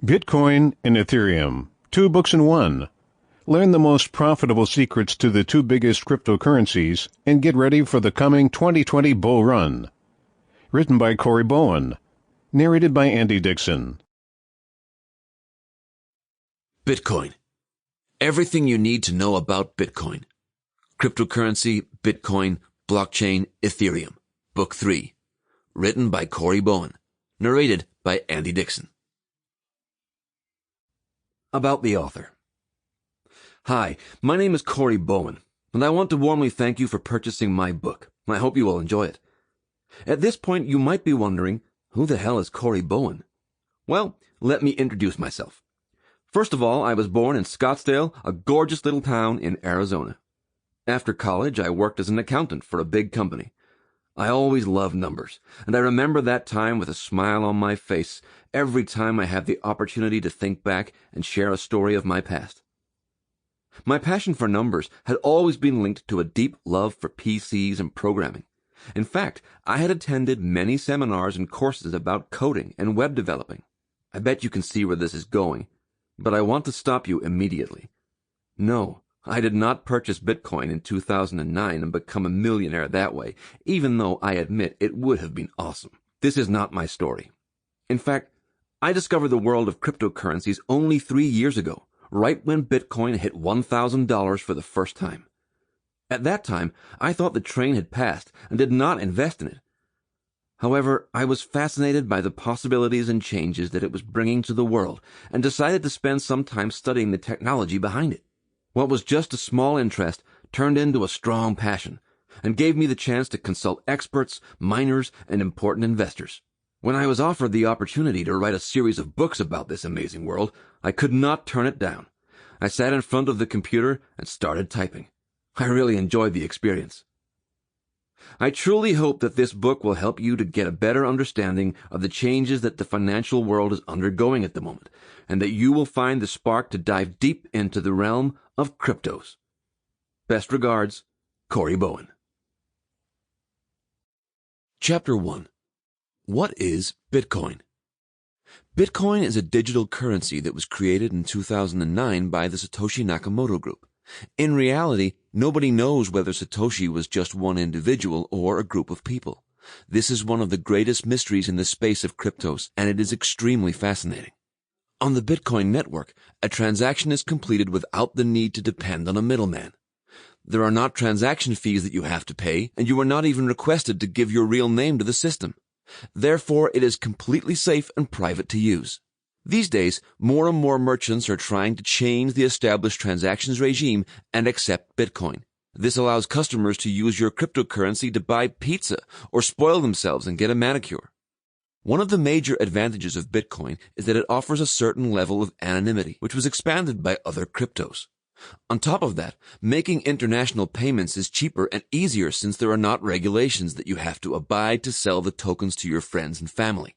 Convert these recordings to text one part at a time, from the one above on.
Bitcoin and Ethereum, 2 books in 1. Learn the most profitable secrets to the 2 biggest cryptocurrencies and get ready for the coming 2020 bull run. Written by Cory Bowen. Narrated by Dickson. Bitcoin. Everything you need to know about Bitcoin. Cryptocurrency, Bitcoin, Blockchain, Ethereum. Book 3. Written by Cory Bowen. Narrated by Dickson. About the author. Hi, my name is Cory Bowen, and I want to warmly thank you for purchasing my book. I hope you will enjoy it. At this point, you might be wondering, who the hell is Cory Bowen? Well, let me introduce myself. First of all, I was born in Scottsdale, a gorgeous little town in Arizona. After college, I worked as an accountant for a big company. I always loved numbers, and I remember that time with a smile on my face every time I had the opportunity to think back and share a story of my past. My passion for numbers had always been linked to a deep love for PCs and programming. In fact, I had attended many seminars and courses about coding and web developing. I bet you can see where this is going, but I want to stop you immediately. No, I did not purchase Bitcoin in 2009 and become a millionaire that way, even though I admit it would have been awesome. This is not my story. In fact, I discovered the world of cryptocurrencies only 3 years ago, right when Bitcoin hit $1,000 for the first time. At that time, I thought the train had passed and did not invest in it. However, I was fascinated by the possibilities and changes that it was bringing to the world and decided to spend some time studying the technology behind it. What was just a small interest turned into a strong passion and gave me the chance to consult experts, miners, and important investors. When I was offered the opportunity to write a series of books about this amazing world, I could not turn it down. I sat in front of the computer and started typing. I really enjoyed the experience. I truly hope that this book will help you to get a better understanding of the changes that the financial world is undergoing at the moment, and that you will find the spark to dive deep into the realm of cryptos. Best regards, Cory Bowen. Chapter 1. What is Bitcoin? Bitcoin is a digital currency that was created in 2009 by the Satoshi Nakamoto Group. In reality, nobody knows whether Satoshi was just one individual or a group of people. This is one of the greatest mysteries in the space of cryptos, and it is extremely fascinating. On the Bitcoin network, a transaction is completed without the need to depend on a middleman. There are not transaction fees that you have to pay, and you are not even requested to give your real name to the system. Therefore, it is completely safe and private to use. These days, more and more merchants are trying to change the established transactions regime and accept Bitcoin. This allows customers to use your cryptocurrency to buy pizza or spoil themselves and get a manicure. One of the major advantages of Bitcoin is that it offers a certain level of anonymity, which was expanded by other cryptos. On top of that, making international payments is cheaper and easier since there are not regulations that you have to abide to sell the tokens to your friends and family.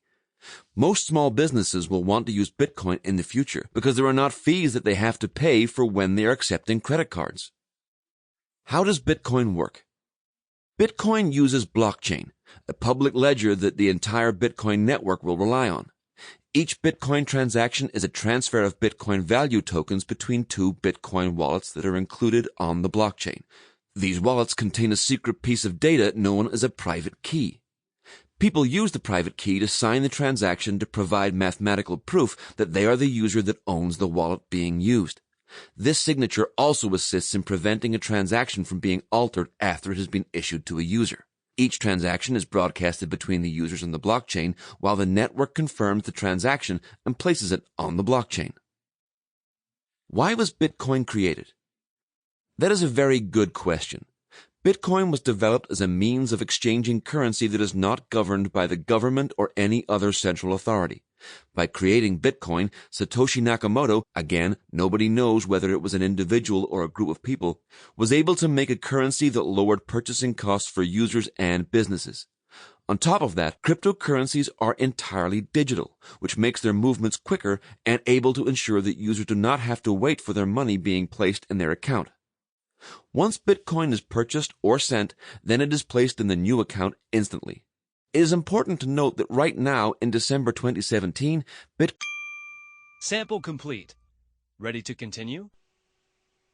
Most small businesses will want to use Bitcoin in the future because there are not fees that they have to pay for when they are accepting credit cards. How does Bitcoin work? Bitcoin uses blockchain, a public ledger that the entire Bitcoin network will rely on. Each Bitcoin transaction is a transfer of Bitcoin value tokens between 2 Bitcoin wallets that are included on the blockchain. These wallets contain a secret piece of data known as a private key. People use the private key to sign the transaction to provide mathematical proof that they are the user that owns the wallet being used. This signature also assists in preventing a transaction from being altered after it has been issued to a user. Each transaction is broadcasted between the users and the blockchain, while the network confirms the transaction and places it on the blockchain. Why was Bitcoin created? That is a very good question. Bitcoin was developed as a means of exchanging currency that is not governed by the government or any other central authority. By creating Bitcoin, Satoshi Nakamoto, again, nobody knows whether it was an individual or a group of people, was able to make a currency that lowered purchasing costs for users and businesses. On top of that, cryptocurrencies are entirely digital, which makes their movements quicker and able to ensure that users do not have to wait for their money being placed in their account. Once Bitcoin is purchased or sent, then it is placed in the new account instantly. It is important to note that right now, in December 2017, Sample complete. Ready to continue?